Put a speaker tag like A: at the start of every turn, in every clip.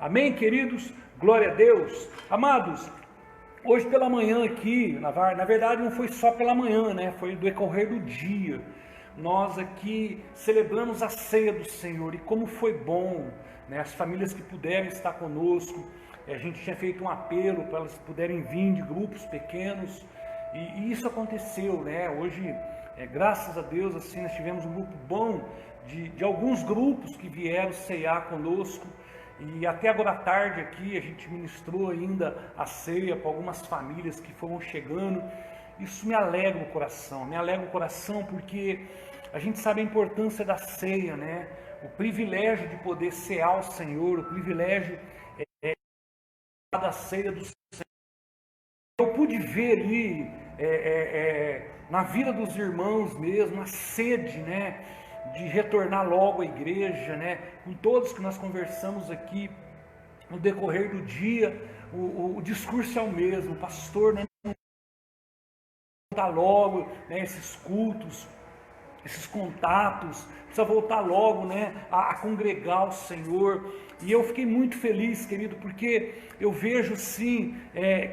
A: Amém, queridos? Glória a Deus. Amados, hoje pela manhã aqui, na verdade não foi só pela manhã, né? Foi do decorrer do dia. Nós aqui celebramos a ceia do Senhor e como foi bom, né? As famílias que puderem estar conosco, a gente tinha feito um apelo para elas puderem vir de grupos pequenos e isso aconteceu, né? Hoje, graças a Deus, assim, nós tivemos um grupo bom de alguns grupos que vieram ceiar conosco. E até agora à tarde aqui a gente ministrou ainda a ceia para algumas famílias que foram chegando. Isso me alegra o coração porque a gente sabe a importância da ceia, né? O privilégio de poder cear o Senhor, o privilégio da ceia do Senhor. Eu pude ver ali na vida dos irmãos mesmo, a sede, né? De retornar logo à igreja, né? Com todos que nós conversamos aqui no decorrer do dia, o discurso é o mesmo, o pastor, né? Voltar logo, né? Esses cultos, esses contatos, precisa voltar logo, né? A congregar o Senhor. E eu fiquei muito feliz, querido, porque eu vejo sim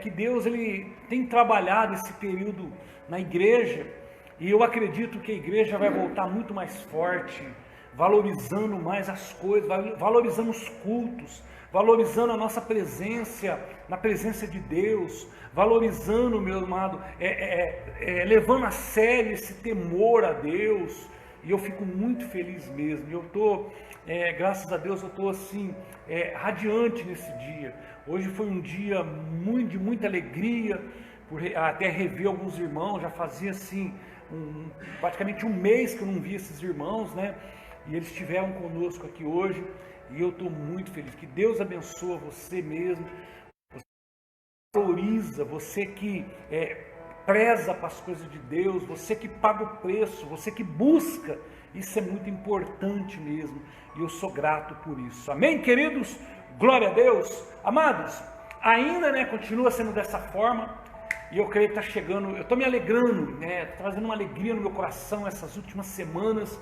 A: que Deus ele tem trabalhado esse período na igreja. E eu acredito que a igreja vai voltar muito mais forte, valorizando mais as coisas, valorizando os cultos, valorizando a nossa presença, na presença de Deus, valorizando, meu amado, levando a sério esse temor a Deus. E eu fico muito feliz mesmo. Eu estou, graças a Deus, eu estou assim, radiante nesse dia. Hoje foi um dia de muita alegria, por até rever alguns irmãos, já fazia assim, praticamente um mês que eu não vi esses irmãos, né? E eles estiveram conosco aqui hoje, e eu estou muito feliz. Que Deus abençoe você mesmo, você que valoriza, você que preza para as coisas de Deus, você que paga o preço, você que busca, isso é muito importante mesmo, e eu sou grato por isso. Amém, queridos? Glória a Deus. Amados, ainda, né, continua sendo dessa forma. E eu creio que está chegando, eu estou me alegrando, né? Está trazendo uma alegria no meu coração essas últimas semanas.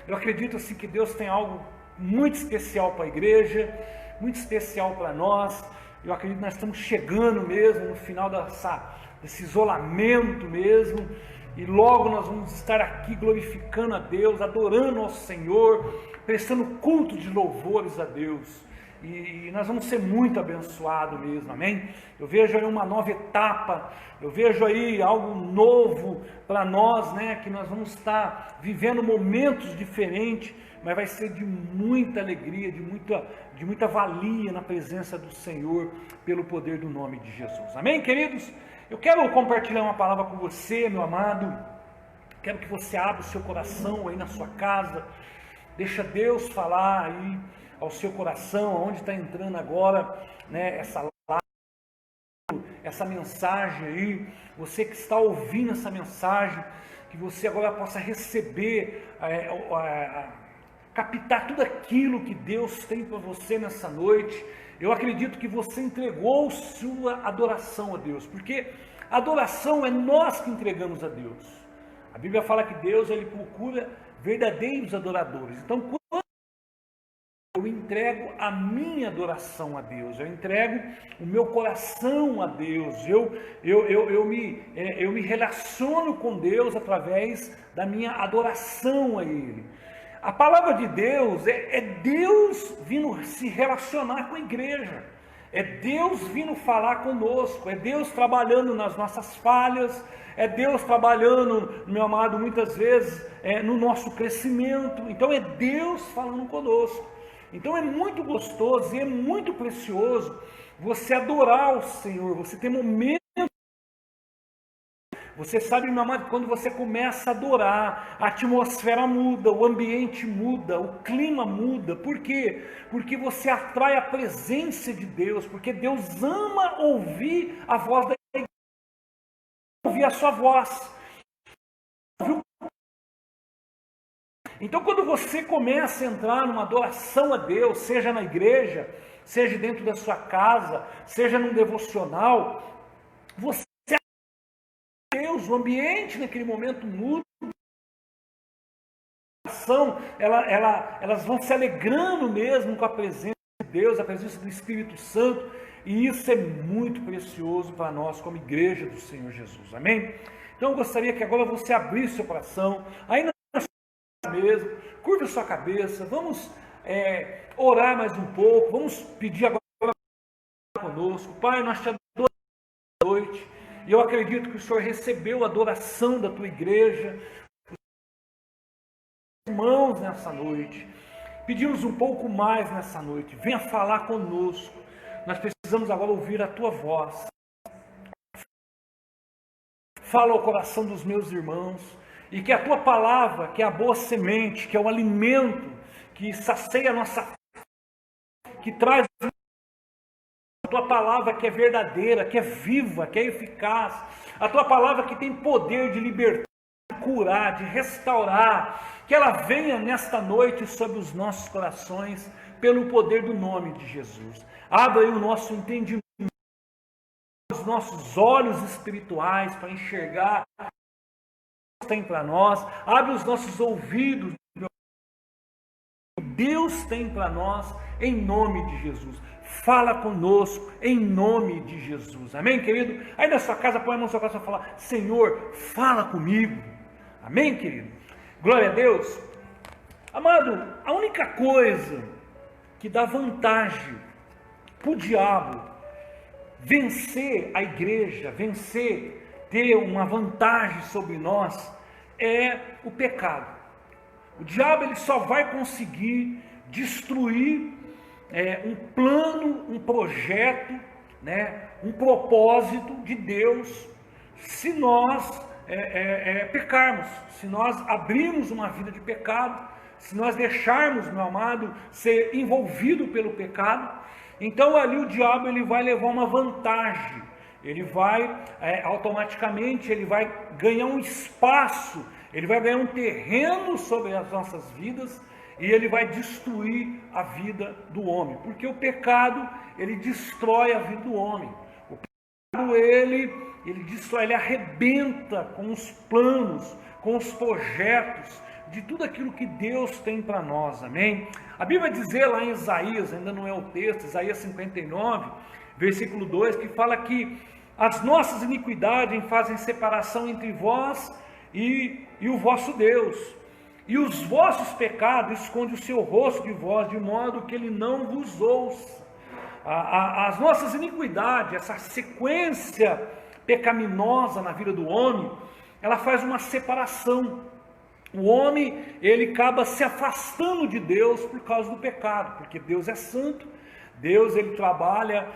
A: Eu acredito assim que Deus tem algo muito especial para a igreja, muito especial para nós. Eu acredito que nós estamos chegando mesmo no final desse isolamento mesmo. E logo nós vamos estar aqui glorificando a Deus, adorando ao Senhor, prestando culto de louvores a Deus. E nós vamos ser muito abençoados mesmo, amém? Eu vejo aí uma nova etapa, eu vejo aí algo novo para nós, né? Que nós vamos estar vivendo momentos diferentes, mas vai ser de muita alegria, de muita valia na presença do Senhor, pelo poder do nome de Jesus, amém, queridos? Eu quero compartilhar uma palavra com você, meu amado. Quero que você abra o seu coração aí na sua casa, deixa Deus falar aí ao seu coração, aonde está entrando agora, né, essa mensagem aí, você que está ouvindo essa mensagem, que você agora possa receber, captar tudo aquilo que Deus tem para você nessa noite. Eu acredito que você entregou sua adoração a Deus, porque adoração é nós que entregamos a Deus. A Bíblia fala que Deus ele procura verdadeiros adoradores. Então, eu entrego a minha adoração a Deus, eu entrego o meu coração a Deus, eu me relaciono com Deus através da minha adoração a Ele. A palavra de Deus é Deus vindo se relacionar com a igreja, é Deus vindo falar conosco, é Deus trabalhando nas nossas falhas, é Deus trabalhando, meu amado, muitas vezes no nosso crescimento. Então é Deus falando conosco. Então é muito gostoso e é muito precioso você adorar o Senhor, você ter momentos. Você sabe, meu amado, quando você começa a adorar, a atmosfera muda, o ambiente muda, o clima muda. Por quê? Porque você atrai a presença de Deus, porque Deus ama ouvir a voz da igreja, ouvir a sua voz. Então, quando você começa a entrar numa adoração a Deus, seja na igreja, seja dentro da sua casa, seja num devocional, você Deus, o ambiente naquele momento muda, elas vão se alegrando mesmo com a presença de Deus, a presença do Espírito Santo, e isso é muito precioso para nós como igreja do Senhor Jesus, amém? Então eu gostaria que agora você abrisse seu coração, aí na sua mesa, curva a sua cabeça, vamos orar mais um pouco, vamos pedir agora conosco. Pai, nós te adoramos esta noite, e eu acredito que o Senhor recebeu a adoração da tua igreja, irmãos, nessa noite. Pedimos um pouco mais nessa noite, venha falar conosco, nós precisamos agora ouvir a tua voz. Fala ao coração dos meus irmãos, e que a tua palavra, que é a boa semente, que é o alimento, que sacia a nossa fé, que traz a tua palavra que é verdadeira, que é viva, que é eficaz, a tua palavra que tem poder de libertar, de curar, de restaurar, que ela venha nesta noite sobre os nossos corações, pelo poder do nome de Jesus. Abra aí o nosso entendimento, os nossos olhos espirituais para enxergar o que Deus tem para nós. Abre os nossos ouvidos, Deus tem para nós, em nome de Jesus. Fala conosco, em nome de Jesus. Amém, querido? Aí na sua casa, põe a mão no seu coração e fala: Senhor, fala comigo. Amém, querido? Glória a Deus. Amado, a única coisa que dá vantagem para o diabo vencer a igreja, ter uma vantagem sobre nós, é o pecado. O diabo ele só vai conseguir destruir um plano, um projeto, um propósito de Deus, se nós pecarmos, se nós abrirmos uma vida de pecado, se nós deixarmos, meu amado, ser envolvido pelo pecado. Então ali o diabo ele vai levar uma vantagem, ele vai automaticamente, ele vai ganhar um espaço, ele vai ganhar um terreno sobre as nossas vidas, e ele vai destruir a vida do homem, porque o pecado ele destrói a vida do homem. O pecado ele destrói, ele arrebenta com os planos, com os projetos de tudo aquilo que Deus tem para nós, amém? A Bíblia diz lá em Isaías, ainda não é o texto, Isaías 59, versículo 2, que fala que as nossas iniquidades fazem separação entre vós e o vosso Deus, e os vossos pecados escondem o seu rosto de vós, de modo que ele não vos ouça. As nossas iniquidades, essa sequência pecaminosa na vida do homem, ela faz uma separação. O homem, ele acaba se afastando de Deus por causa do pecado, porque Deus é santo, Deus ele trabalha,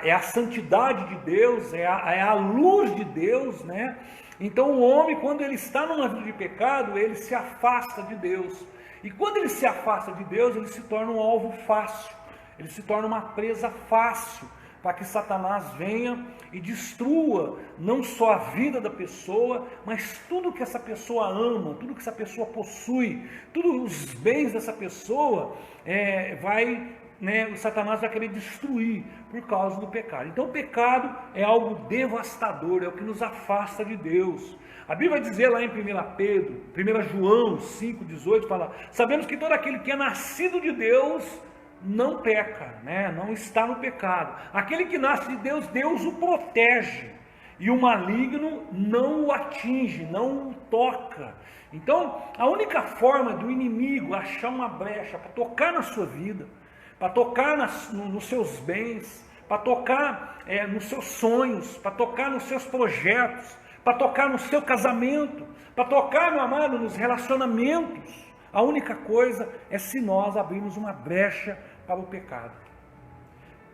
A: é a santidade de Deus, é a luz de Deus, Então o homem, quando ele está numa vida de pecado, ele se afasta de Deus, e quando ele se afasta de Deus, ele se torna um alvo fácil, ele se torna uma presa fácil, para que Satanás venha e destrua não só a vida da pessoa, mas tudo que essa pessoa ama, tudo que essa pessoa possui, todos os bens dessa pessoa, o Satanás vai querer destruir por causa do pecado. Então o pecado é algo devastador, é o que nos afasta de Deus. A Bíblia vai dizer lá em 1 João 5,18, fala: sabemos que todo aquele que é nascido de Deus não peca, não está no pecado. Aquele que nasce de Deus, Deus o protege, e o maligno não o atinge, não o toca. Então a única forma do inimigo achar uma brecha para tocar na sua vida, para tocar nos seus bens, para tocar nos seus sonhos, para tocar nos seus projetos, para tocar no seu casamento, para tocar, meu amado, nos relacionamentos, a única coisa é se nós abrirmos uma brecha para o pecado.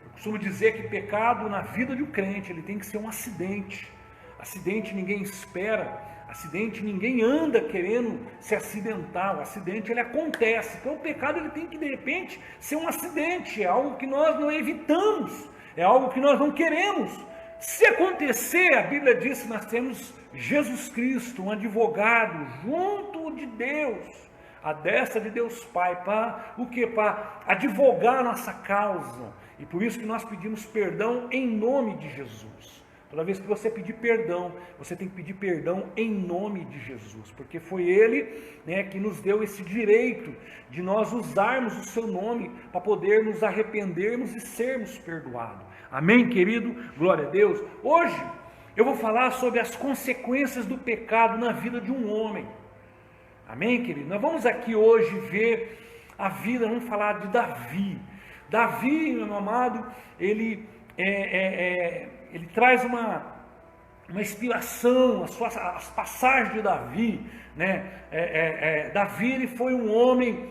A: Eu costumo dizer que pecado na vida de um crente, ele tem que ser um acidente. Acidente ninguém espera, acidente ninguém anda querendo se acidentar, o acidente ele acontece. Então o pecado ele tem que de repente ser um acidente, é algo que nós não evitamos, é algo que nós não queremos. Se acontecer, a Bíblia diz que nós temos Jesus Cristo, um advogado junto de Deus, a destra de Deus Pai, para o quê? Para advogar a nossa causa. E por isso que nós pedimos perdão em nome de Jesus. Toda vez que você pedir perdão, você tem que pedir perdão em nome de Jesus, porque foi Ele, né, que nos deu esse direito de nós usarmos o seu nome para poder nos arrependermos e sermos perdoados. Amém, querido? Glória a Deus. Hoje eu vou falar sobre as consequências do pecado na vida de um homem. Amém, querido? Nós vamos aqui hoje ver a vida, vamos falar de Davi. Davi, meu amado, ele traz uma inspiração, as passagens de Davi, né? Davi, ele foi um homem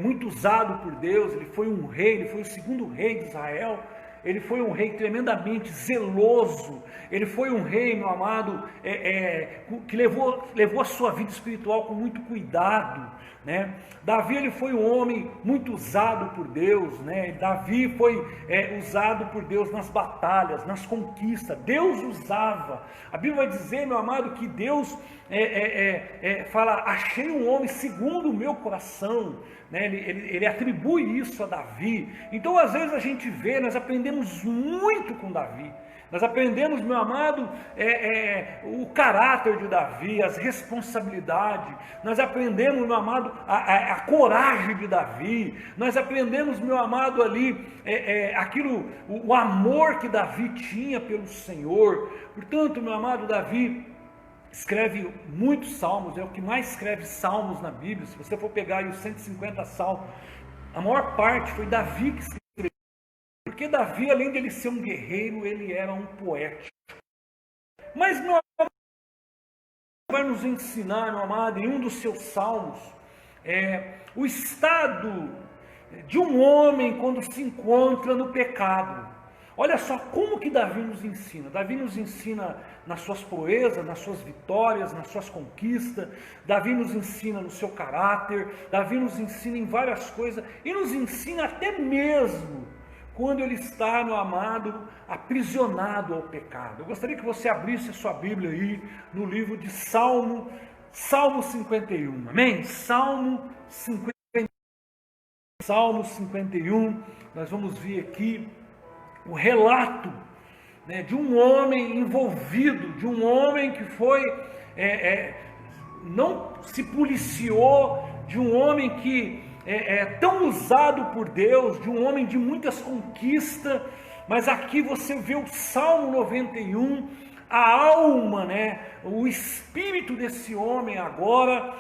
A: muito usado por Deus, ele foi um rei, ele foi o segundo rei de Israel. Ele foi um rei tremendamente zeloso, ele foi um rei, meu amado, que levou a sua vida espiritual com muito cuidado, né? Davi, ele foi um homem muito usado por Deus, né? Davi foi usado por Deus nas batalhas, nas conquistas. Deus usava. A Bíblia vai dizer, meu amado, que Deus fala: achei um homem segundo o meu coração, né? Ele atribui isso a Davi. Então, às vezes a gente vê, nós aprendemos muito com Davi. Nós aprendemos, meu amado, o caráter de Davi, as responsabilidades. Nós aprendemos, meu amado, a coragem de Davi. Nós aprendemos, meu amado, ali, o amor que Davi tinha pelo Senhor. Portanto, meu amado, Davi escreve muitos salmos, é o que mais escreve salmos na Bíblia. Se você for pegar aí os 150 salmos, a maior parte foi Davi que escreveu. Porque Davi, além de ele ser um guerreiro, ele era um poeta. Mas, meu amado, vai nos ensinar, meu amado, em um dos seus salmos, o estado de um homem quando se encontra no pecado. Olha só como que Davi nos ensina. Davi nos ensina nas suas proezas, nas suas vitórias, nas suas conquistas. Davi nos ensina no seu caráter. Davi nos ensina em várias coisas. E nos ensina até mesmo quando ele está, meu amado, aprisionado ao pecado. Eu gostaria que você abrisse a sua Bíblia aí no livro de Salmo 51. Amém? Salmo 51. Nós vamos ver aqui o relato, né, de um homem envolvido, de um homem que foi, não se policiou, de um homem que tão usado por Deus, de um homem de muitas conquistas. Mas aqui você vê o Salmo 91, a alma, né, o espírito desse homem agora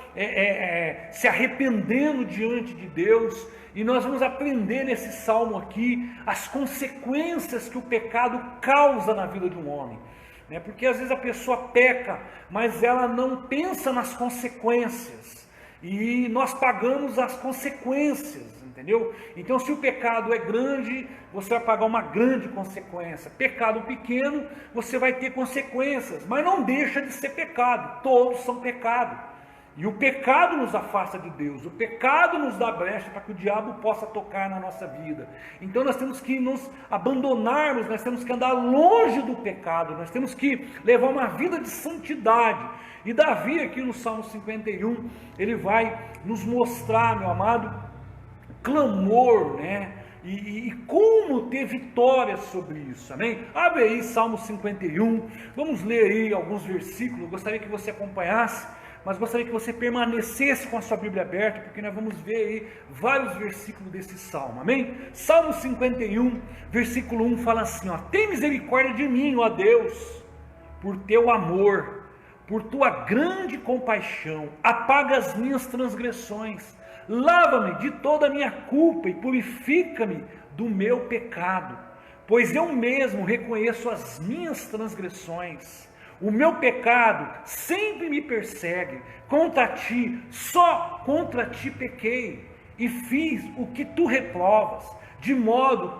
A: se arrependendo diante de Deus. E nós vamos aprender nesse salmo aqui as consequências que o pecado causa na vida de um homem, né? Porque às vezes a pessoa peca, mas ela não pensa nas consequências, e nós pagamos as consequências, entendeu? Então, se o pecado é grande, você vai pagar uma grande consequência. Pecado pequeno, você vai ter consequências, mas não deixa de ser pecado. Todos são pecado. E o pecado nos afasta de Deus, o pecado nos dá brecha para que o diabo possa tocar na nossa vida. Então nós temos que nos abandonarmos, nós temos que andar longe do pecado, nós temos que levar uma vida de santidade. E Davi aqui no Salmo 51, ele vai nos mostrar, meu amado, clamor, né? E como ter vitória sobre isso, amém? Abre aí Salmo 51, vamos ler aí alguns versículos. Eu gostaria que você acompanhasse, mas gostaria que você permanecesse com a sua Bíblia aberta, porque nós vamos ver aí vários versículos desse salmo, amém? Salmo 51, versículo 1 fala assim, ó: tem misericórdia de mim, ó Deus, por teu amor, por tua grande compaixão, apaga as minhas transgressões, lava-me de toda a minha culpa e purifica-me do meu pecado, pois eu mesmo reconheço as minhas transgressões. O meu pecado sempre me persegue, contra ti, só contra ti pequei, e fiz o que tu reprovas, de modo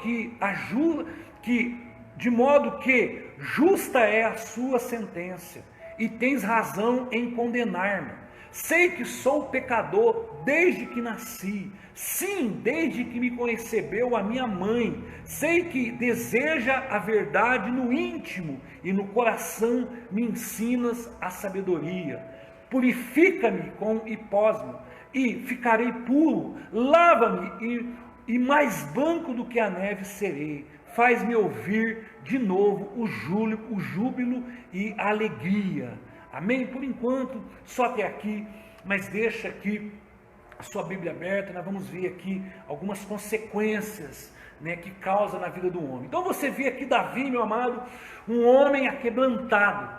A: que justa é a sua sentença, e tens razão em condenar-me. Sei que sou pecador desde que nasci, sim, desde que me concebeu a minha mãe. Sei que deseja a verdade no íntimo e no coração me ensinas a sabedoria. Purifica-me com hipósmo e ficarei puro, lava-me e mais branco do que a neve serei. Faz-me ouvir de novo o júbilo e a alegria. Amém? Por enquanto, só até aqui, mas deixa aqui a sua Bíblia aberta, nós vamos ver aqui algumas consequências, né, que causa na vida do homem. Então você vê aqui Davi, meu amado, um homem aquebrantado.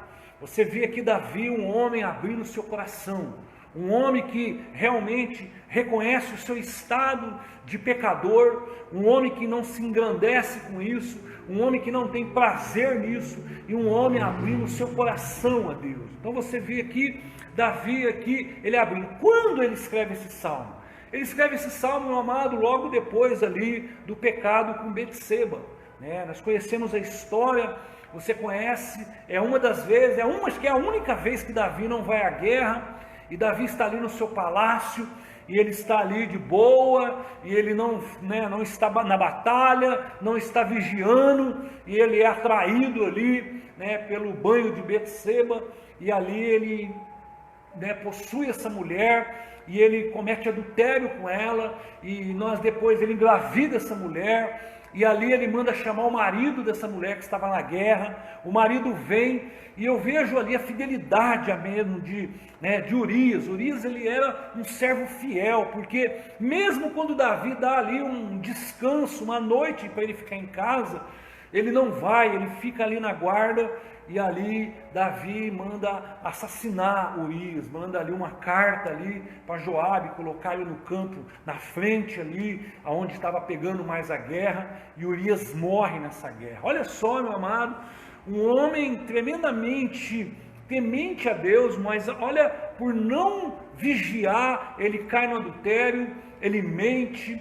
A: Você vê aqui Davi, um homem abrindo o seu coração. Um homem que realmente reconhece o seu estado de pecador, um homem que não se engrandece com isso, um homem que não tem prazer nisso, e um homem abrindo o seu coração a Deus. Então você vê aqui, Davi aqui, ele abrindo. Quando ele escreve esse salmo? Ele escreve esse salmo, meu amado, logo depois ali do pecado com Betseba, né? Nós conhecemos a história, você conhece, acho que é a única vez que Davi não vai à guerra, e Davi está ali no seu palácio, e ele está ali de boa, e ele não está na batalha, não está vigiando, e ele é atraído ali, né, pelo banho de Betseba, e ali ele, né, possui essa mulher, e ele comete adultério com ela, e depois ele engravida essa mulher, e ali ele manda chamar o marido dessa mulher que estava na guerra. O marido vem, e eu vejo ali a fidelidade mesmo de Urias. Urias, ele era um servo fiel, porque mesmo quando Davi dá ali um descanso, uma noite para ele ficar em casa, ele não vai, ele fica ali na guarda. E ali Davi manda assassinar Urias, manda ali uma carta ali para Joabe, colocar ele no campo, na frente ali, aonde estava pegando mais a guerra, e Urias morre nessa guerra. Olha só, meu amado, um homem tremendamente temente a Deus, mas olha, por não vigiar, ele cai no adultério, ele mente,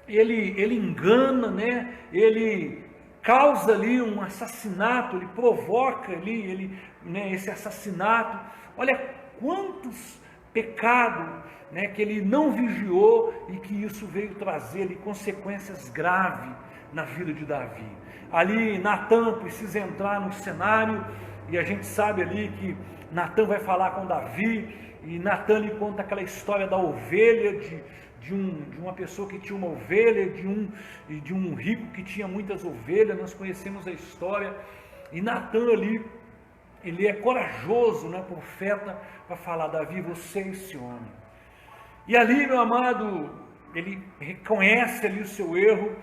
A: ele engana, né? Ele causa ali um assassinato, ele provoca ali esse assassinato. Olha quantos pecados, né, que ele não vigiou, e que isso veio trazer ali consequências graves na vida de Davi. Ali Natã precisa entrar no cenário, e a gente sabe ali que Natã vai falar com Davi, e Natã lhe conta aquela história da ovelha, de uma pessoa que tinha uma ovelha, de um rico que tinha muitas ovelhas. Nós conhecemos a história, e Natã ali, ele é corajoso, né, profeta, para falar: Davi, você é esse homem. E ali, meu amado, ele reconhece ali o seu erro,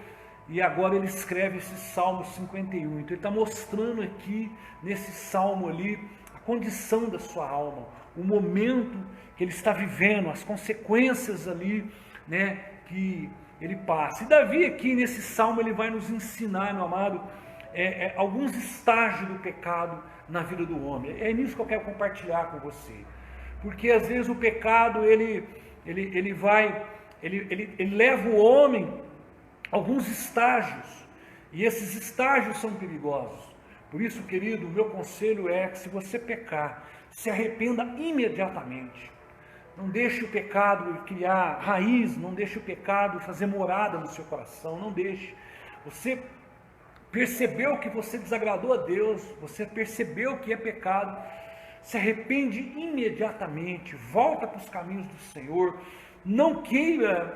A: e agora ele escreve esse Salmo 51. Então ele está mostrando aqui, nesse salmo ali, a condição da sua alma, o momento que ele está vivendo, as consequências ali, né, que ele passa. E Davi aqui nesse salmo, ele vai nos ensinar, meu amado, alguns estágios do pecado na vida do homem. É nisso que eu quero compartilhar com você, porque às vezes o pecado ele leva o homem a alguns estágios, e esses estágios são perigosos. Por isso, querido, o meu conselho é que, se você pecar, se arrependa imediatamente. Não deixe o pecado criar raiz, não deixe o pecado fazer morada no seu coração, não deixe. Você percebeu que você desagradou a Deus, você percebeu que é pecado, se arrepende imediatamente, volta para os caminhos do Senhor. Não queira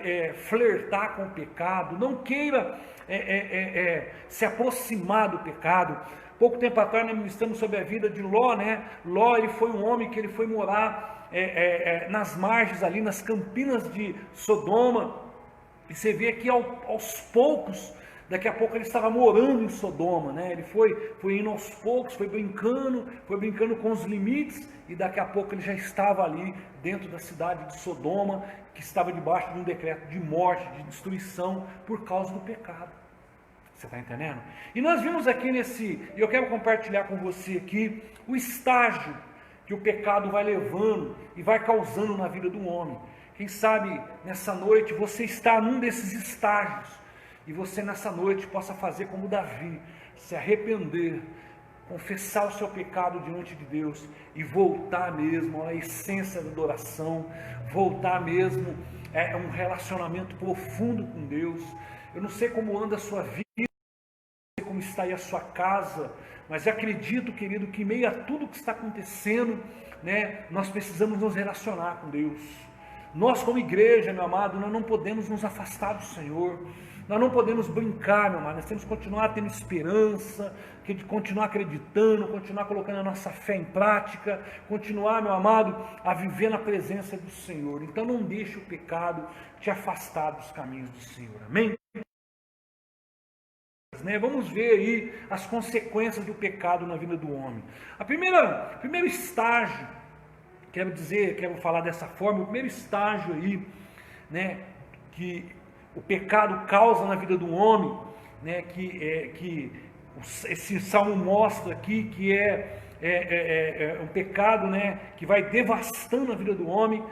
A: flertar com o pecado, não queira se aproximar do pecado. Pouco tempo atrás nós ministramos sobre a vida de Ló, né? Ló, ele foi um homem que ele foi morar nas margens ali, nas campinas de Sodoma, e você vê que aos poucos, daqui a pouco ele estava morando em Sodoma, né? Ele foi indo aos poucos, foi brincando com os limites, e daqui a pouco ele já estava ali dentro da cidade de Sodoma, que estava debaixo de um decreto de morte, de destruição, por causa do pecado. Você está entendendo? E nós vimos aqui e eu quero compartilhar com você aqui, o estágio que o pecado vai levando e vai causando na vida do homem. Quem sabe nessa noite você está num desses estágios, e você nessa noite possa fazer como Davi, se arrepender, confessar o seu pecado diante de Deus, e voltar mesmo à essência da adoração, voltar mesmo a um relacionamento profundo com Deus. Eu não sei como anda a sua vida, como está aí a sua casa, mas eu acredito, querido, que em meio a tudo que está acontecendo, né, nós precisamos nos relacionar com Deus. Nós como igreja, meu amado, nós não podemos nos afastar do Senhor, nós não podemos brincar, meu amado, nós temos que continuar tendo esperança, continuar acreditando, continuar colocando a nossa fé em prática, continuar, meu amado, a viver na presença do Senhor. Então não deixe o pecado te afastar dos caminhos do Senhor, amém? Vamos ver aí as consequências do pecado na vida do homem. Primeiro estágio, quero falar dessa forma, o primeiro estágio aí, que o pecado causa na vida do homem, que esse salmo mostra aqui, que é um pecado, que vai devastando a vida do homem,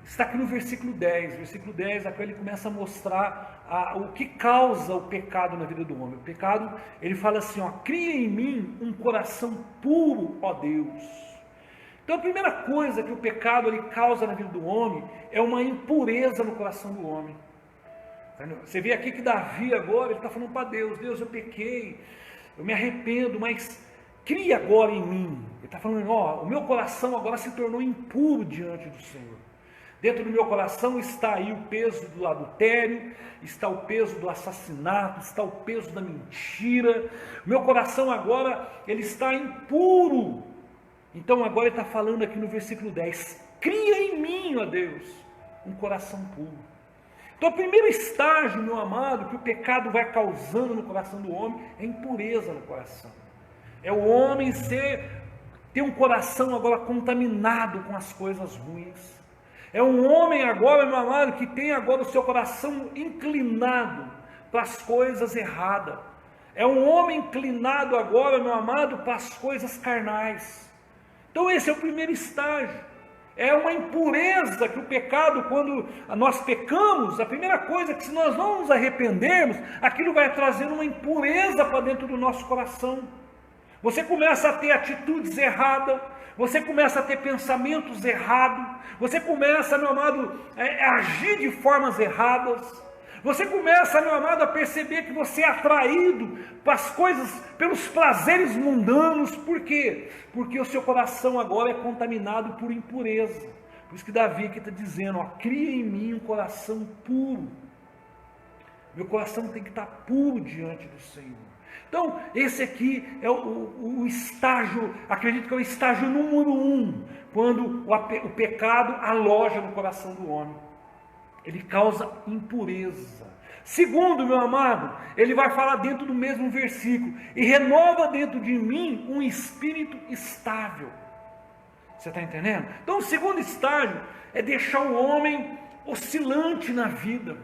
A: está aqui no versículo 10. Versículo 10, aqui ele começa a mostrar o que causa o pecado na vida do homem. O pecado, ele fala assim, cria em mim um coração puro, ó Deus. Então a primeira coisa que o pecado ele causa na vida do homem é uma impureza no coração do homem. Você vê aqui que Davi agora, ele está falando para Deus, Deus, eu pequei, eu me arrependo, mas cria agora em mim. Ele está falando, o meu coração agora se tornou impuro diante do Senhor. Dentro do meu coração está aí o peso do adultério, está o peso do assassinato, está o peso da mentira. O meu coração agora, ele está impuro. Então agora ele está falando aqui no versículo 10, cria em mim, ó Deus, um coração puro. Então o primeiro estágio, meu amado, que o pecado vai causando no coração do homem, é impureza no coração. É o homem ter um coração agora contaminado com as coisas ruins. É um homem agora, meu amado, que tem agora o seu coração inclinado para as coisas erradas. É um homem inclinado agora, meu amado, para as coisas carnais. Então esse é o primeiro estágio. É uma impureza que o pecado, quando nós pecamos, a primeira coisa é que se nós não nos arrependermos, aquilo vai trazendo uma impureza para dentro do nosso coração. Você começa a ter atitudes erradas, você começa a ter pensamentos errados, você começa, meu amado, a agir de formas erradas, você começa, meu amado, a perceber que você é atraído para as coisas, pelos prazeres mundanos. Por quê? Porque o seu coração agora é contaminado por impureza. Por isso que Davi aqui está dizendo, cria em mim um coração puro. Meu coração tem que estar puro diante do Senhor. Então, esse aqui é o estágio, acredito que é o estágio número 1, quando o pecado aloja no coração do homem. Ele causa impureza. Segundo, meu amado, ele vai falar dentro do mesmo versículo, e renova dentro de mim um espírito estável. Você está entendendo? Então, o segundo estágio é deixar o homem oscilante na vida,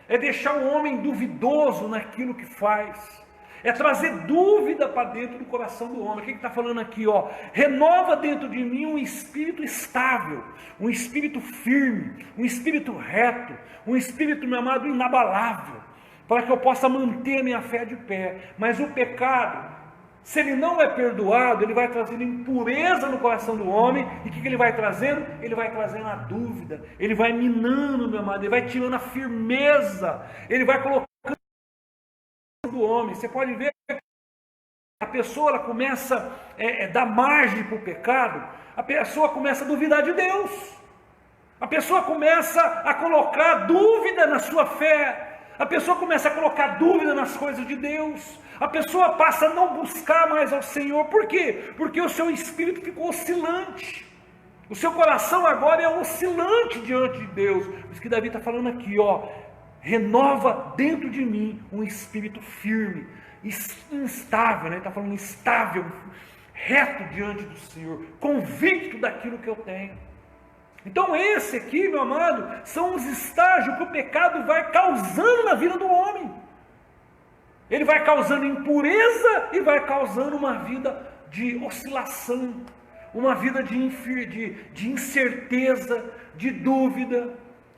A: é deixar o homem duvidoso naquilo que faz, é trazer dúvida para dentro do coração do homem. O que está falando aqui? Renova dentro de mim um espírito estável, um espírito firme, um espírito reto, um espírito, meu amado, inabalável, para que eu possa manter a minha fé de pé. Mas o pecado, se ele não é perdoado, ele vai trazendo impureza no coração do homem. E o que ele vai trazendo? Ele vai trazendo a dúvida, ele vai minando, meu amado, ele vai tirando a firmeza, ele vai colocando do homem. Você pode ver que a pessoa ela começa a dar margem para o pecado, a pessoa começa a duvidar de Deus, a pessoa começa a colocar dúvida na sua fé, a pessoa começa a colocar dúvida nas coisas de Deus, a pessoa passa a não buscar mais ao Senhor. Por quê? Porque o seu espírito ficou oscilante, o seu coração agora é oscilante diante de Deus. Por isso que Davi está falando aqui, renova dentro de mim um espírito firme, instável, ele está falando instável, reto diante do Senhor, convicto daquilo que eu tenho. Então esse aqui, meu amado, são os estágios que o pecado vai causando na vida do homem. Ele vai causando impureza e vai causando uma vida de oscilação, uma vida de incerteza, de dúvida.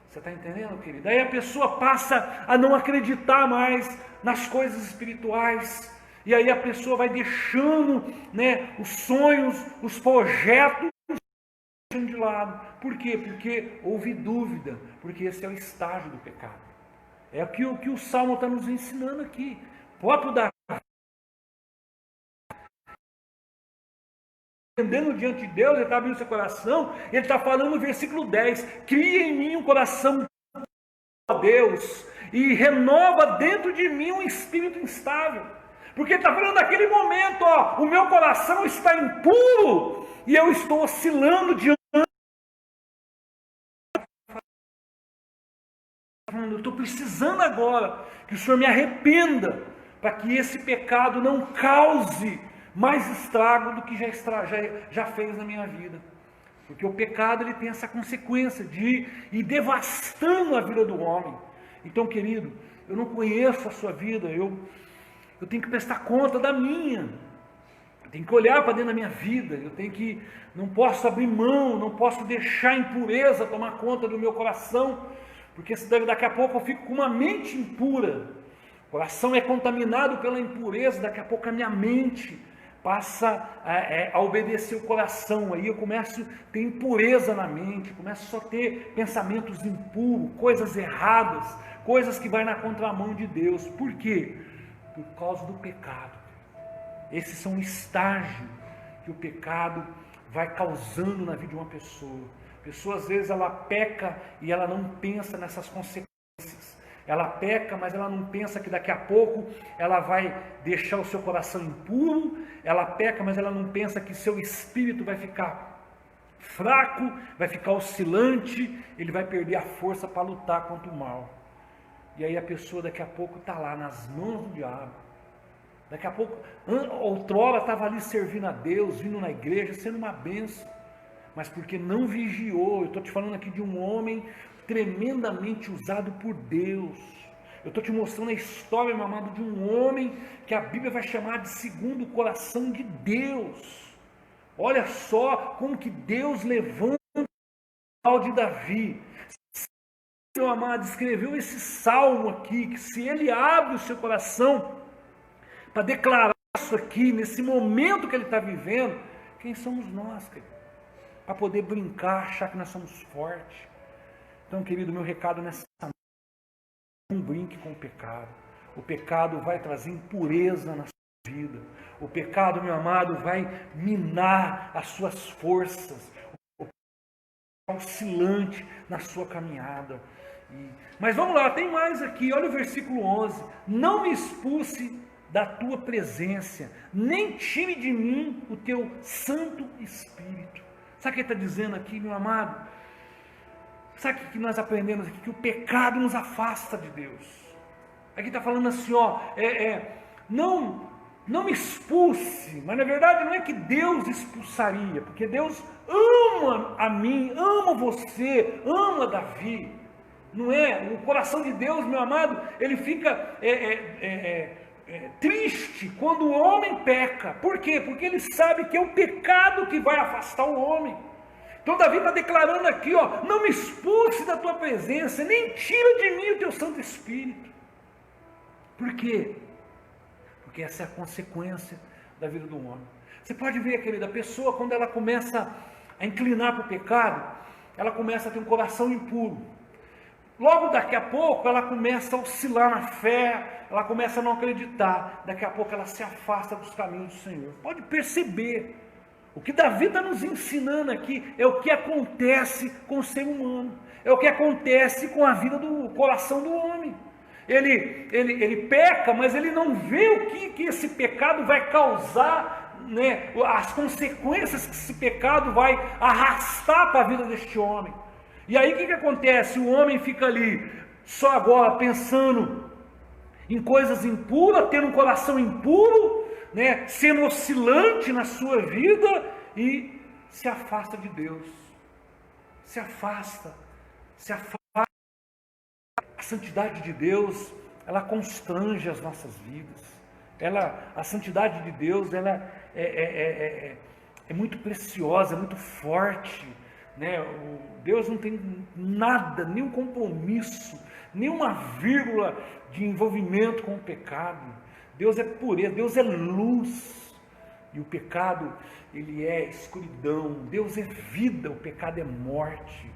A: Você está entendendo, querido? Aí a pessoa passa a não acreditar mais nas coisas espirituais. E aí a pessoa vai deixando, os sonhos, os projetos de lado. Por quê? Porque houve dúvida. Porque esse é o estágio do pecado. É o que o Salmo está nos ensinando aqui. O próprio Davi arrependendo diante de Deus, ele está abrindo seu coração, ele está falando no versículo 10, cria em mim um coração a Deus, e renova dentro de mim um espírito instável. Porque ele está falando naquele momento, ó, o meu coração está impuro, e eu estou oscilando diante. Eu estou precisando agora que o Senhor me arrependa, para que esse pecado não cause mais estrago do que já fez na minha vida. Porque o pecado ele tem essa consequência de ir devastando a vida do homem. Então, querido, eu não conheço a sua vida, eu tenho que prestar conta da minha. Eu tenho que olhar para dentro da minha vida, não posso abrir mão, não posso deixar a impureza tomar conta do meu coração, porque daqui a pouco eu fico com uma mente impura. O coração é contaminado pela impureza, daqui a pouco a minha mente passa a obedecer o coração, aí eu começo a ter impureza na mente, começo só a ter pensamentos impuros, coisas erradas, coisas que vai na contramão de Deus. Por quê? Por causa do pecado. Esses são estágios que o pecado vai causando na vida de uma pessoa. A pessoa às vezes ela peca e ela não pensa nessas consequências. Ela peca, mas ela não pensa que daqui a pouco ela vai deixar o seu coração impuro. Ela peca, mas ela não pensa que seu espírito vai ficar fraco, vai ficar oscilante, ele vai perder a força para lutar contra o mal. E aí a pessoa daqui a pouco está lá nas mãos do diabo. Daqui a pouco, outrora estava ali servindo a Deus, vindo na igreja, sendo uma bênção. Mas porque não vigiou, eu estou te falando aqui de um homem tremendamente usado por Deus. Eu estou te mostrando a história, meu amado, de um homem que a Bíblia vai chamar de segundo o coração de Deus. Olha só como que Deus levanta o salmo de Davi. Meu amado, escreveu esse salmo aqui, que se ele abre o seu coração para declarar isso aqui, nesse momento que ele está vivendo, quem somos nós, querido? Para poder brincar, achar que nós somos fortes. Então, querido, meu recado nessa noite, não brinque com o pecado. O pecado vai trazer impureza na sua vida. O pecado, meu amado, vai minar as suas forças. O pecado vai oscilante na sua caminhada. Mas vamos lá, tem mais aqui, olha o versículo 11. Não me expulse da tua presença, nem tire de mim o teu Santo Espírito. Sabe o que ele está dizendo aqui, meu amado? Sabe o que nós aprendemos aqui? Que o pecado nos afasta de Deus. Aqui está falando assim, ó, não me expulse, mas na verdade não é que Deus expulsaria, porque Deus ama a mim, ama você, ama Davi. Não é? O coração de Deus, meu amado, ele fica triste quando o homem peca. Por quê? Porque ele sabe que é o pecado que vai afastar o homem. Então Davi está declarando aqui, ó, não me expulse da tua presença, nem tira de mim o teu Santo Espírito. Por quê? Porque essa é a consequência da vida do homem. Você pode ver, querida, a pessoa quando ela começa a inclinar para o pecado, ela começa a ter um coração impuro. Logo daqui a pouco ela começa a oscilar na fé, ela começa a não acreditar, daqui a pouco ela se afasta dos caminhos do Senhor. Pode perceber, o que Davi está nos ensinando aqui é o que acontece com o ser humano, é o que acontece com a vida do coração do homem. Ele peca, mas ele não vê o que esse pecado vai causar, né? As consequências que esse pecado vai arrastar para a vida deste homem. E aí o que acontece? O homem fica ali, só agora pensando em coisas impuras, tendo um coração impuro, né? Sendo oscilante na sua vida e se afasta de Deus. Se afasta. A santidade de Deus, ela constrange as nossas vidas. A santidade de Deus, ela é muito preciosa, é muito forte. Né? Deus não tem nada, nenhum compromisso, nenhuma vírgula de envolvimento com o pecado. Deus é pureza, Deus é luz, e o pecado, ele é escuridão. Deus é vida, o pecado é morte.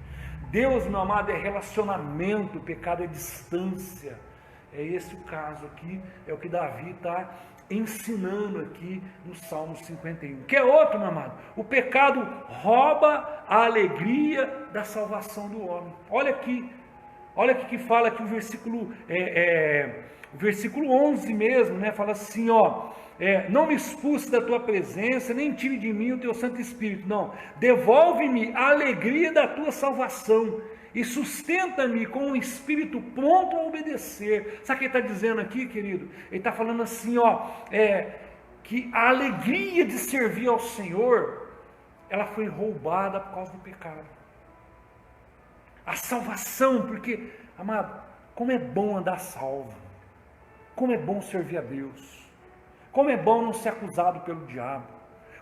A: Deus, meu amado, é relacionamento, o pecado é distância. É esse o caso aqui, é o que Davi está ensinando aqui no Salmo 51. Que é outro, meu amado. O pecado rouba a alegria da salvação do homem. Olha aqui que fala aqui o versículo 11 mesmo, né? Fala assim, ó, não me expulse da tua presença, nem tire de mim o teu Santo Espírito. Não, devolve-me a alegria da tua salvação e sustenta-me com um espírito pronto a obedecer. Sabe o que ele está dizendo aqui, querido? Ele está falando assim, ó, que a alegria de servir ao Senhor, ela foi roubada por causa do pecado. A salvação, porque, amado, como é bom andar salvo, como é bom servir a Deus, como é bom não ser acusado pelo diabo,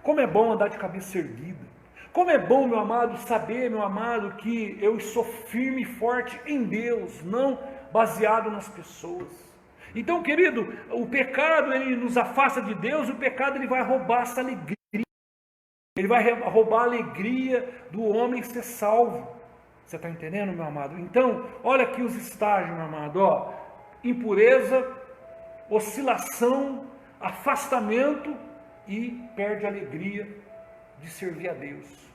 A: como é bom andar de cabeça erguida, como é bom, meu amado, saber, meu amado, que eu sou firme e forte em Deus, não baseado nas pessoas. Então, querido, o pecado, ele nos afasta de Deus, o pecado, ele vai roubar essa alegria, ele vai roubar a alegria do homem ser salvo. Você está entendendo, meu amado? Então, olha aqui os estágios, meu amado, ó, impureza, oscilação, afastamento e perde a alegria de servir a Deus.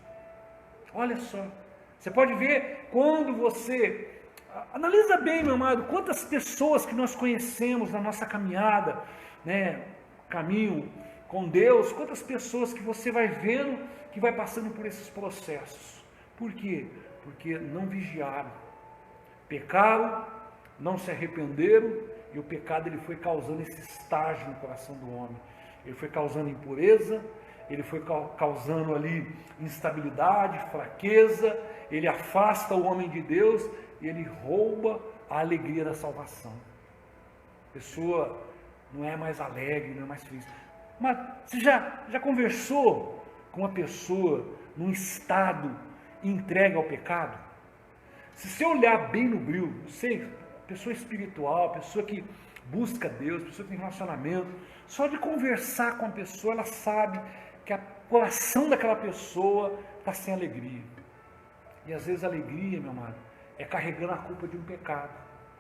A: Olha só, você pode ver quando você analisa bem, meu amado, quantas pessoas que nós conhecemos na nossa caminhada, né, caminho com Deus, quantas pessoas que você vai vendo que vai passando por esses processos. Por quê? Porque não vigiaram, pecaram, não se arrependeram, e o pecado ele foi causando esse estágio no coração do homem. Ele foi causando impureza, ele foi causando ali instabilidade, fraqueza, ele afasta o homem de Deus e ele rouba a alegria da salvação. A pessoa não é mais alegre, não é mais feliz. Mas você já conversou com uma pessoa num estado entregue ao pecado? Se você olhar bem no brilho, você, pessoa espiritual, pessoa que busca Deus, pessoa que tem relacionamento, só de conversar com a pessoa, ela sabe que o coração daquela pessoa está sem alegria. E às vezes a alegria, meu amado, é carregando a culpa de um pecado.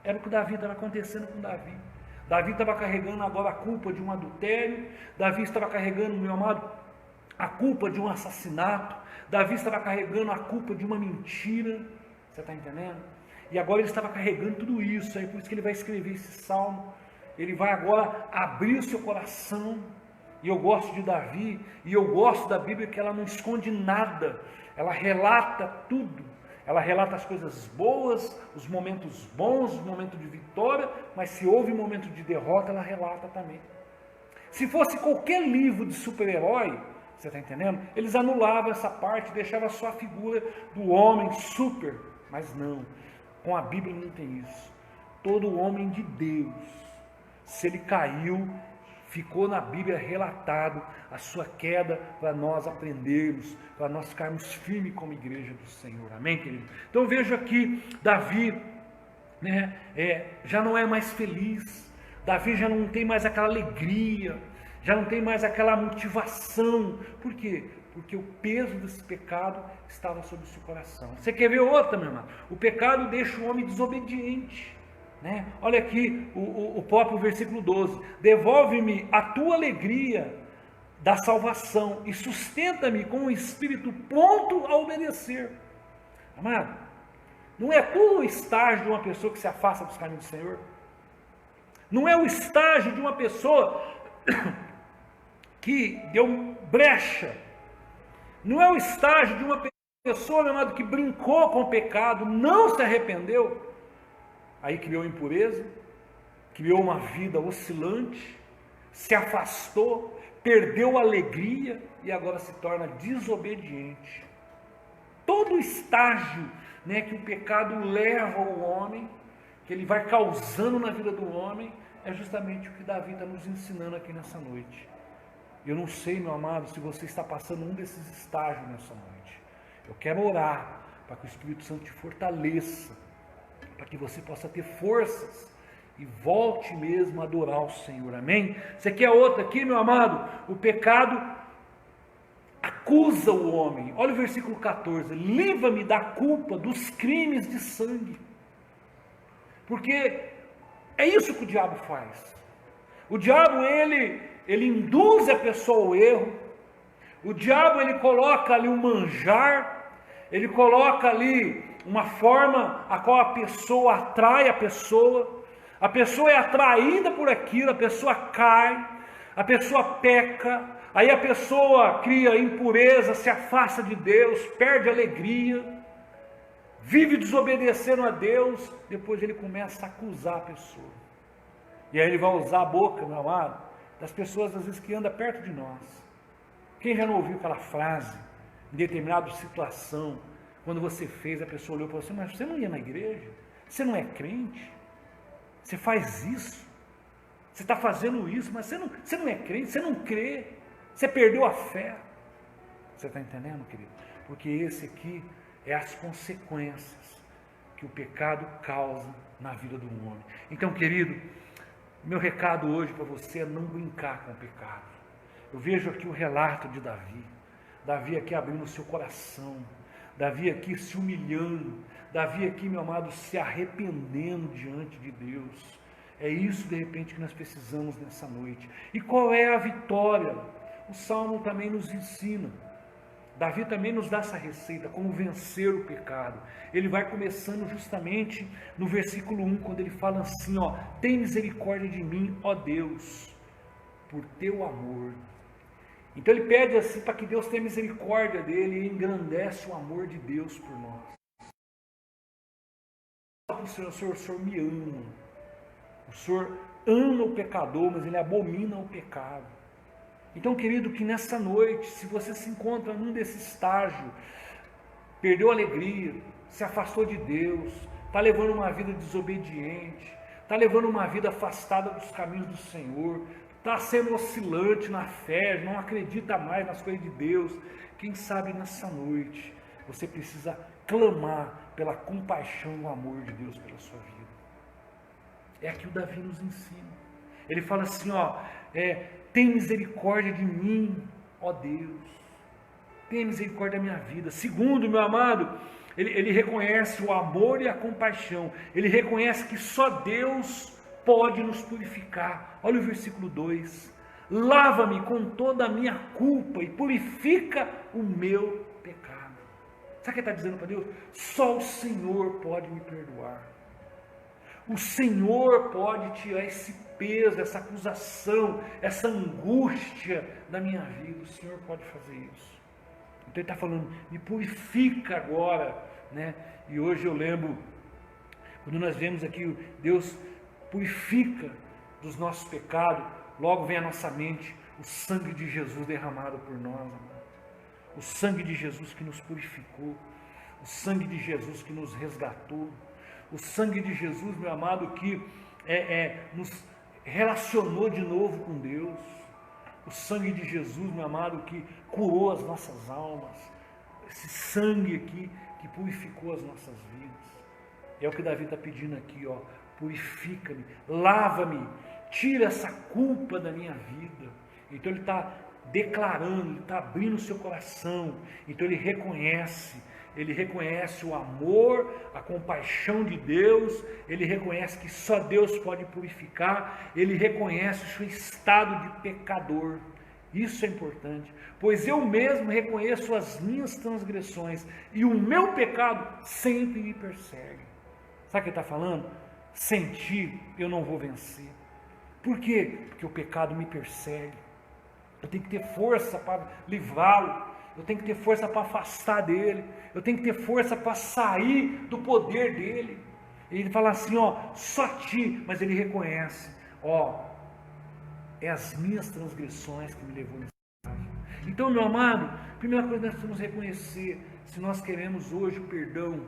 A: Era o que Davi estava acontecendo com Davi. Davi estava carregando agora a culpa de um adultério, Davi estava carregando, meu amado, a culpa de um assassinato, Davi estava carregando a culpa de uma mentira, você está entendendo? E agora ele estava carregando tudo isso, aí por isso que ele vai escrever esse salmo, ele vai agora abrir o seu coração. E eu gosto de Davi, e eu gosto da Bíblia que ela não esconde nada, ela relata tudo, ela relata as coisas boas, os momentos bons, os momentos de vitória, mas se houve momento de derrota, ela relata também. Se fosse qualquer livro de super-herói, você está entendendo? Eles anulavam essa parte, deixavam só a figura do homem super, mas não, com a Bíblia não tem isso. Todo homem de Deus, se ele caiu, ficou na Bíblia relatado a sua queda para nós aprendermos, para nós ficarmos firmes como igreja do Senhor. Amém, querido? Então vejo aqui, Davi, né, já não é mais feliz, Davi já não tem mais aquela alegria, já não tem mais aquela motivação. Por quê? Porque o peso desse pecado estava sobre o seu coração. Você quer ver outra, meu irmão? O pecado deixa o homem desobediente. Né? Olha aqui o próprio versículo 12: devolve-me a tua alegria da salvação e sustenta-me com um espírito pronto a obedecer. Amado, não é o estágio de uma pessoa que se afasta dos caminhos do Senhor? Não é o estágio de uma pessoa que deu brecha? Não é o estágio de uma pessoa, meu amado, que brincou com o pecado, não se arrependeu? Aí criou impureza, criou uma vida oscilante, se afastou, perdeu a alegria e agora se torna desobediente. Todo estágio, né, que o pecado leva ao homem, que ele vai causando na vida do homem, é justamente o que Davi está nos ensinando aqui nessa noite. Eu não sei, meu amado, se você está passando um desses estágios nessa noite. Eu quero orar para que o Espírito Santo te fortaleça, para que você possa ter forças e volte mesmo a adorar o Senhor. Amém? Você quer outra aqui, meu amado? O pecado acusa o homem. Olha o versículo 14: livra-me da culpa dos crimes de sangue. Porque É isso que o diabo faz. O diabo, ele induz a pessoa ao erro. O diabo, ele coloca ali um manjar, ele coloca ali uma forma a qual a pessoa atrai a pessoa é atraída por aquilo, a pessoa cai, a pessoa peca, aí a pessoa cria impureza, se afasta de Deus, perde a alegria, vive desobedecendo a Deus, depois ele começa a acusar a pessoa. E aí ele vai usar a boca, meu amado, das pessoas às vezes que andam perto de nós. Quem já não ouviu aquela frase, em determinada situação, quando você fez, a pessoa olhou para você, mas você não ia na igreja? Você não é crente? Você faz isso? Você está fazendo isso, mas você não é crente, você não crê, você perdeu a fé. Você está entendendo, querido? Porque esse aqui é as consequências que o pecado causa na vida do homem. Então, querido, meu recado hoje para você é não brincar com o pecado. Eu vejo aqui o relato de Davi. Davi aqui abrindo o seu coração. Davi aqui se humilhando. Davi aqui, meu amado, se arrependendo diante de Deus. É isso, de repente, que nós precisamos nessa noite. E qual é a vitória? O Salmo também nos ensina. Davi também nos dá essa receita, como vencer o pecado. Ele vai começando justamente no versículo 1, quando ele fala assim, ó: tem misericórdia de mim, ó Deus, por teu amor. Então ele pede assim para que Deus tenha misericórdia dele e engrandece o amor de Deus por nós. O Senhor me ama. O Senhor ama o pecador, mas ele abomina o pecado. Então, querido, que nessa noite, se você se encontra num desse estágio, perdeu a alegria, se afastou de Deus, está levando uma vida desobediente, está levando uma vida afastada dos caminhos do Senhor, está sendo oscilante na fé, não acredita mais nas coisas de Deus, quem sabe nessa noite você precisa clamar pela compaixão e o amor de Deus pela sua vida. É aqui o Davi nos ensina. Ele fala assim, ó, tem misericórdia de mim, ó Deus. Tenha misericórdia da minha vida. Segundo, meu amado, ele reconhece o amor e a compaixão. Ele reconhece que só Deus pode nos purificar. Olha o versículo 2. Lava-me com toda a minha culpa e purifica o meu pecado. Sabe o que ele está dizendo para Deus? Só o Senhor pode me perdoar. O Senhor pode tirar esse peso, essa acusação, essa angústia da minha vida. O Senhor pode fazer isso. Então ele está falando, me purifica agora, né? E hoje eu lembro, quando nós vemos aqui, Deus purifica dos nossos pecados, logo vem à nossa mente o sangue de Jesus derramado por nós, amado. O sangue de Jesus que nos purificou, o sangue de Jesus que nos resgatou, o sangue de Jesus, meu amado, que nos relacionou de novo com Deus. O sangue de Jesus, meu amado, que curou as nossas almas. Esse sangue aqui que purificou as nossas vidas. É o que Davi está pedindo aqui, ó. Purifica-me, lava-me, tira essa culpa da minha vida. Então ele está declarando, ele está abrindo o seu coração. Então ele reconhece o amor, a compaixão de Deus, ele reconhece que só Deus pode purificar, ele reconhece o seu estado de pecador. Isso é importante, pois eu mesmo reconheço as minhas transgressões e o meu pecado sempre me persegue. Sabe o que ele está falando? Sem ti eu não vou vencer. Por quê? Porque o pecado me persegue. Eu tenho que ter força para livrá-lo. Eu tenho que ter força para afastar dele. Eu tenho que ter força para sair do poder dele. Ele fala assim, ó, só ti, mas ele reconhece, ó, é as minhas transgressões que me levou nesse estágio. Então, meu amado, a primeira coisa que nós precisamos reconhecer, se nós queremos hoje o perdão,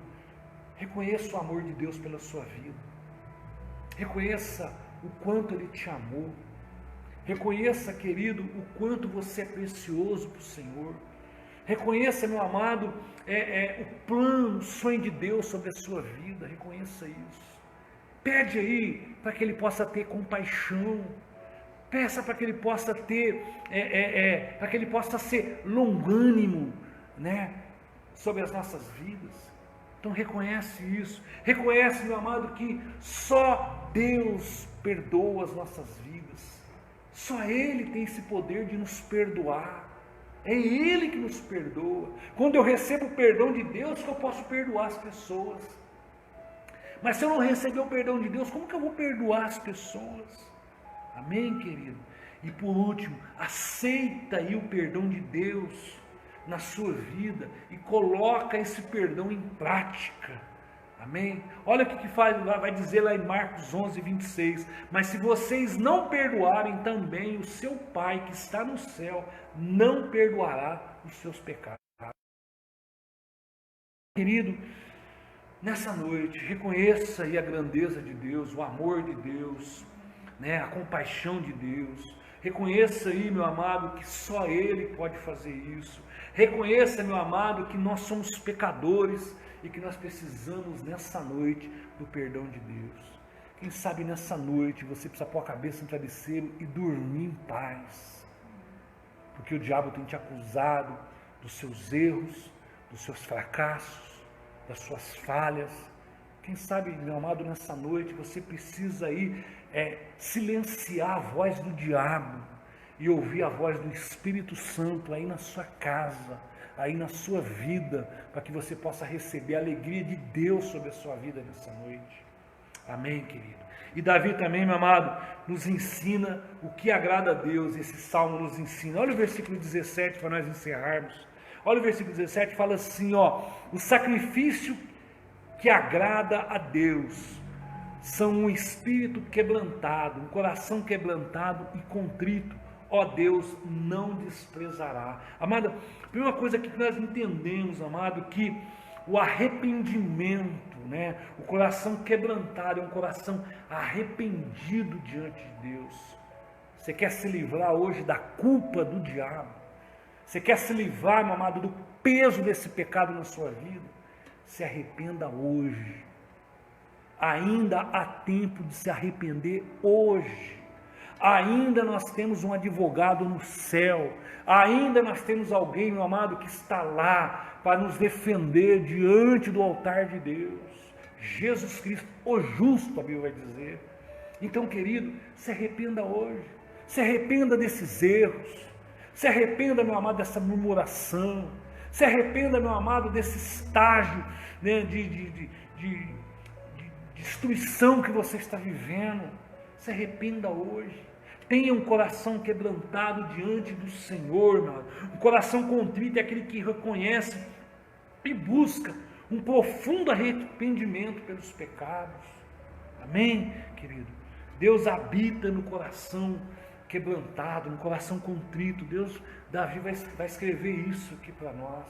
A: reconheça o amor de Deus pela sua vida. Reconheça o quanto ele te amou. Reconheça, querido, o quanto você é precioso para o Senhor. Reconheça, meu amado, o plano, o sonho de Deus sobre a sua vida. Reconheça isso. Pede aí para que Ele possa ter compaixão. Peça para que Ele possa ter, para que Ele possa ser longânimo, né, sobre as nossas vidas. Então reconhece isso. Reconhece, meu amado, que só Deus perdoa as nossas vidas. Só Ele tem esse poder de nos perdoar. É Ele que nos perdoa. Quando eu recebo o perdão de Deus, que eu posso perdoar as pessoas. Mas se eu não receber o perdão de Deus, como que eu vou perdoar as pessoas? Amém, querido? E por último, aceita aí o perdão de Deus na sua vida e coloca esse perdão em prática. Amém? Olha o que vai dizer lá em Marcos 11, 26. Mas se vocês não perdoarem, também o seu Pai que está no céu não perdoará os seus pecados. Querido, nessa noite, reconheça aí a grandeza de Deus, o amor de Deus, né, a compaixão de Deus. Reconheça aí, meu amado, que só Ele pode fazer isso. Reconheça, meu amado, que nós somos pecadores e que nós precisamos nessa noite do perdão de Deus. Quem sabe nessa noite você precisa pôr a cabeça no travesseiro e dormir em paz. Porque o diabo tem te acusado dos seus erros, dos seus fracassos, das suas falhas. Quem sabe, meu amado, nessa noite você precisa aí silenciar a voz do diabo e ouvir a voz do Espírito Santo aí na sua casa, aí na sua vida, para que você possa receber a alegria de Deus sobre a sua vida nessa noite. Amém, querido? E Davi também, meu amado, nos ensina o que agrada a Deus. Esse salmo nos ensina. Olha o versículo 17 para nós encerrarmos. Olha o versículo 17, fala assim, o sacrifício que agrada a Deus são um espírito quebrantado, um coração quebrantado e contrito. Ó Deus, não desprezará. Amada, a primeira coisa que nós entendemos, amado, que o arrependimento, né, o coração quebrantado é um coração arrependido diante de Deus. Você quer se livrar hoje da culpa do diabo? Você quer se livrar, meu amado, do peso desse pecado na sua vida? Se arrependa hoje. Ainda há tempo de se arrepender hoje. Ainda nós temos um advogado no céu. Ainda nós temos alguém, meu amado, que está lá para nos defender diante do altar de Deus. Jesus Cristo, o justo, a Bíblia vai dizer. Então, querido, se arrependa hoje. Se arrependa desses erros. Se arrependa, meu amado, dessa murmuração. Se arrependa, meu amado, desse estágio, né, de destruição que você está vivendo. Se arrependa hoje. Tenha um coração quebrantado diante do Senhor, meu amado. Um coração contrito é aquele que reconhece e busca um profundo arrependimento pelos pecados. Amém, querido? Deus habita no coração quebrantado, no coração contrito. Davi vai escrever isso aqui para nós.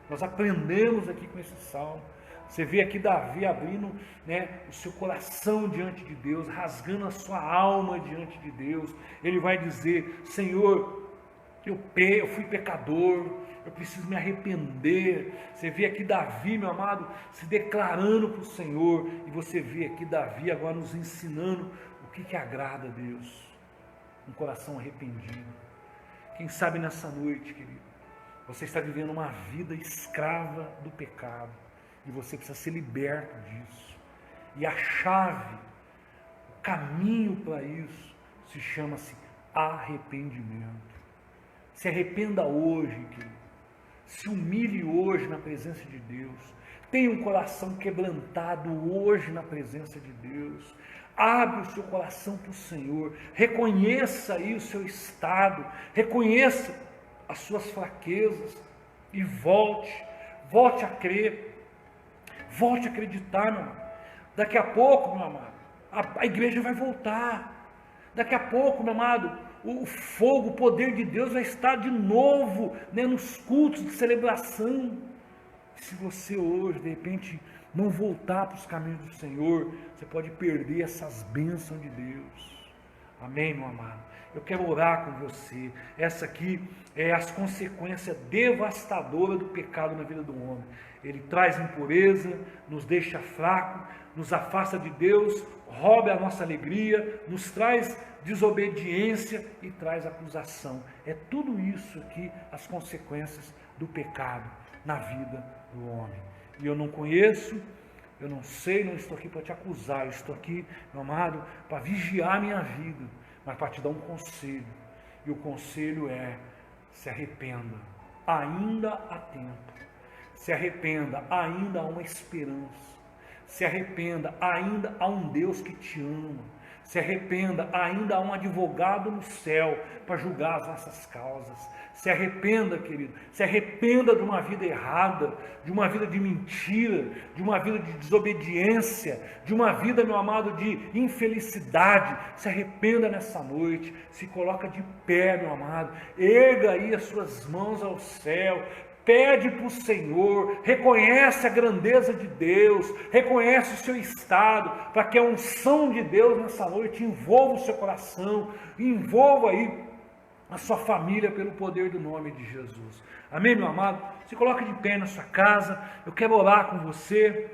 A: Nós aprendemos aqui com esse salmo. Você vê aqui Davi abrindo, né, o seu coração diante de Deus, rasgando a sua alma diante de Deus. Ele vai dizer: Senhor, eu fui pecador, eu preciso me arrepender. Você vê aqui Davi, meu amado, se declarando para o Senhor. E você vê aqui Davi agora nos ensinando o que agrada a Deus. Um coração arrependido. Quem sabe nessa noite, querido, você está vivendo uma vida escrava do pecado. E você precisa ser liberto disso. E a chave, o caminho para isso, chama-se arrependimento. Se arrependa hoje, querido. Se humilhe hoje na presença de Deus. Tenha um coração quebrantado hoje na presença de Deus. Abre o seu coração para o Senhor. Reconheça aí o seu estado. Reconheça as suas fraquezas. E volte a crer. Volte a acreditar, meu amado. Daqui a pouco, meu amado, a igreja vai voltar. Daqui a pouco, meu amado, o fogo, o poder de Deus vai estar de novo, né, nos cultos de celebração. Se você hoje, de repente, não voltar para os caminhos do Senhor, você pode perder essas bênçãos de Deus. Amém, meu amado? Eu quero orar com você. Essa aqui é as consequências devastadoras do pecado na vida do homem. Ele traz impureza, nos deixa fraco, nos afasta de Deus, rouba a nossa alegria, nos traz desobediência e traz acusação. É tudo isso aqui as consequências do pecado na vida do homem. E eu não conheço, Eu não sei, não estou aqui para te acusar, eu estou aqui, meu amado, para vigiar a minha vida, mas para te dar um conselho. E o conselho é: se arrependa, ainda há tempo. Se arrependa, ainda há uma esperança. Se arrependa, ainda há um Deus que te ama. Se arrependa, ainda há um advogado no céu para julgar as nossas causas. Se arrependa, querido, se arrependa de uma vida errada, de uma vida de mentira, de uma vida de desobediência, de uma vida, meu amado, de infelicidade. Se arrependa nessa noite, se coloca de pé, meu amado, erga aí as suas mãos ao céu, pede para o Senhor, reconhece a grandeza de Deus, reconhece o seu estado, para que a unção de Deus nessa noite envolva o seu coração, envolva aí a sua família pelo poder do nome de Jesus. Amém, meu amado? Se coloque de pé na sua casa, eu quero orar com você.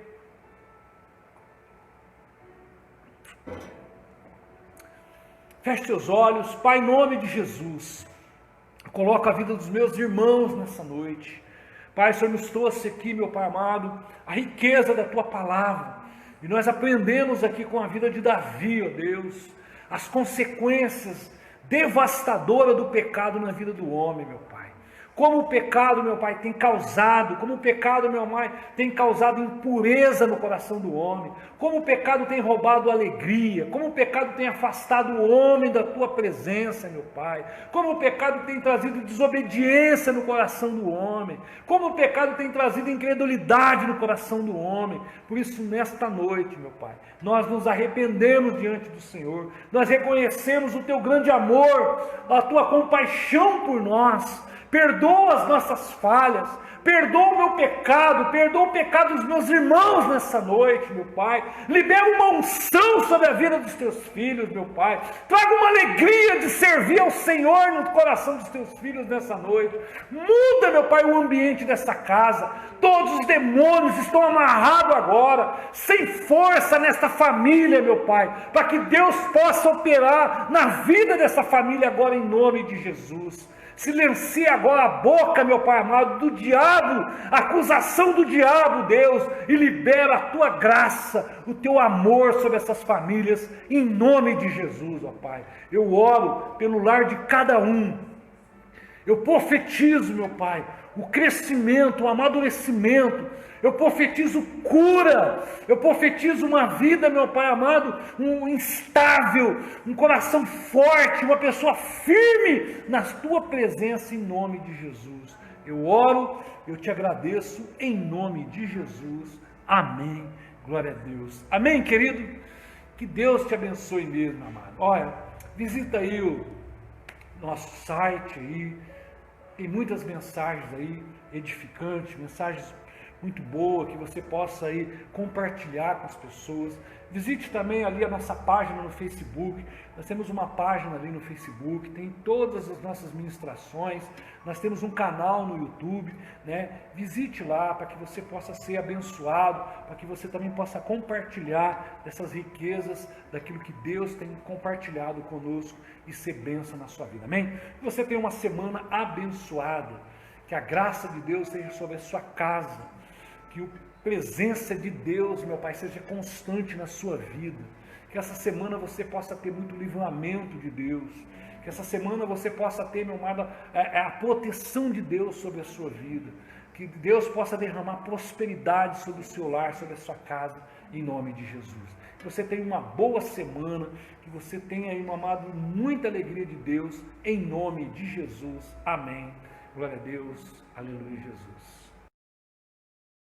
A: Feche seus olhos. Pai, em nome de Jesus, eu coloco a vida dos meus irmãos nessa noite. Pai, o Senhor nos trouxe aqui, meu Pai amado, a riqueza da Tua palavra. E nós aprendemos aqui com a vida de Davi, ó Deus, as consequências devastadoras do pecado na vida do homem, meu Pai. Como o pecado, meu Pai, tem causado, como o pecado, meu Pai, tem causado impureza no coração do homem, como o pecado tem roubado alegria, como o pecado tem afastado o homem da Tua presença, meu Pai, como o pecado tem trazido desobediência no coração do homem, como o pecado tem trazido incredulidade no coração do homem. Por isso, nesta noite, meu Pai, nós nos arrependemos diante do Senhor, nós reconhecemos o Teu grande amor, a Tua compaixão por nós. Perdoa as nossas falhas, perdoa o meu pecado, perdoa o pecado dos meus irmãos nessa noite, meu Pai. Libera uma unção sobre a vida dos Teus filhos, meu Pai. Traga uma alegria de servir ao Senhor no coração dos Teus filhos nessa noite. Muda, meu Pai, o ambiente dessa casa. Todos os demônios estão amarrados agora, sem força nesta família, meu Pai, para que Deus possa operar na vida dessa família agora em nome de Jesus. Silencia agora a boca, meu Pai amado, do diabo, a acusação do diabo, Deus, e libera a Tua graça, o Teu amor sobre essas famílias, em nome de Jesus, ó Pai. Eu oro pelo lar de cada um, eu profetizo, meu Pai, o crescimento, o amadurecimento, eu profetizo cura, eu profetizo uma vida, meu Pai amado, instável, um coração forte, uma pessoa firme na Tua presença em nome de Jesus. Eu oro, eu te agradeço em nome de Jesus. Amém. Glória a Deus. Amém, querido? Que Deus te abençoe mesmo, amado. Olha, visita aí o nosso site aí, tem muitas mensagens aí edificantes, mensagens muito boa, que você possa aí compartilhar com as pessoas. Visite também ali a nossa página no Facebook. Nós temos uma página ali no Facebook, tem todas as nossas ministrações. Nós temos um canal no YouTube, né? Visite lá para que você possa ser abençoado, para que você também possa compartilhar dessas riquezas, daquilo que Deus tem compartilhado conosco e ser bênção na sua vida. Amém? Que você tenha uma semana abençoada, que a graça de Deus esteja sobre a sua casa, que a presença de Deus, meu Pai, seja constante na sua vida, que essa semana você possa ter muito livramento de Deus, que essa semana você possa ter, meu amado, a proteção de Deus sobre a sua vida, que Deus possa derramar prosperidade sobre o seu lar, sobre a sua casa, em nome de Jesus. Que você tenha uma boa semana, que você tenha aí, meu amado, muita alegria de Deus, em nome de Jesus. Amém. Glória a Deus. Aleluia, Jesus.